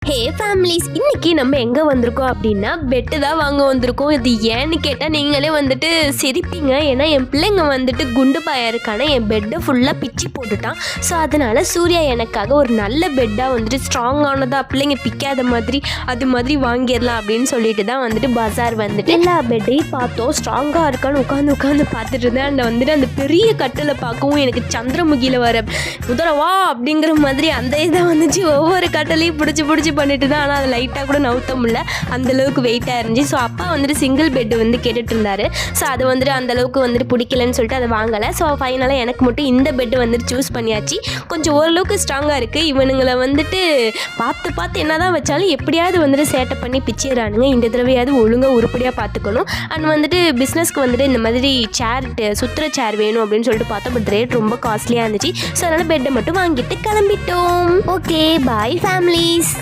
ஹே families, இன்னைக்கு நம்ம எங்கே வந்திருக்கோம் அப்படின்னா பெட்டு தான் வாங்க வந்திருக்கோம். இது ஏன்னு கேட்டால் நீங்களே வந்துட்டு சிரிப்பீங்க. ஏன்னா என் பிள்ளைங்க வந்துட்டு குண்டு பாயா இருக்கான என் பெட்டை ஃபுல்லாக பிச்சு போட்டுட்டான். ஸோ அதனால் சூர்யா எனக்காக ஒரு நல்ல பெட்டாக வந்துட்டு ஸ்ட்ராங்கானதாக பிள்ளைங்க பிக்காத மாதிரி அது மாதிரி வாங்கிடலாம் அப்படின்னு சொல்லிட்டு தான் வந்துட்டு பஜார் வந்துட்டு எல்லா பெட்டையும் பார்த்தோம். ஸ்ட்ராங்காக இருக்கான்னு உட்காந்து பார்த்துட்டு இருந்தேன். அந்த வந்துட்டு அந்த பெரிய கட்டில் பார்க்கவும் எனக்கு சந்திரமுகியில் வர உதரவா அப்படிங்கிற மாதிரி அந்த இதை வந்துச்சு. ஒவ்வொரு கட்டலையும் பிடிச்சி பண்ணிட்டு தான். ஆனால் அது லைட்டாக கூட நவுத்த முடியல, அந்தளவுக்கு வெயிட்டாக இருந்துச்சு. ஸோ அப்பா வந்துட்டு சிங்கிள் பெட்டு வந்து கேட்டுட்டு இருந்தாரு. ஸோ அது வந்துட்டு அந்தளவுக்கு வந்துட்டு பிடிக்கலன்னு சொல்லிட்டு அதை வாங்கலை. ஸோ ஃபைனலாக எனக்கு மட்டும் இந்த பெட்டு வந்துட்டு சூஸ் பண்ணியாச்சு. கொஞ்சம் ஓரளவுக்கு ஸ்ட்ராங்காக இருக்குது. இவனுங்களை வந்துட்டு பார்த்து என்ன தான் வச்சாலும் எப்படியாவது வந்துட்டு சேட்டை பண்ணி பிச்சிடுறானுங்க. இந்த தடவையாவது ஒழுங்காக உருப்படியாக பார்த்துக்கணும். அண்ட் வந்துட்டு பிஸ்னஸ்க்கு வந்துட்டு இந்த மாதிரி சேர் சுற்றுற சேர் வேணும் அப்படின்னு சொல்லிட்டு பார்த்தோம். பட் ரேட் ரொம்ப காஸ்ட்லியாக இருந்துச்சு. ஸோ அதனால் பெட்டை மட்டும் வாங்கிட்டு கிளம்பிட்டோம். Okay bye families.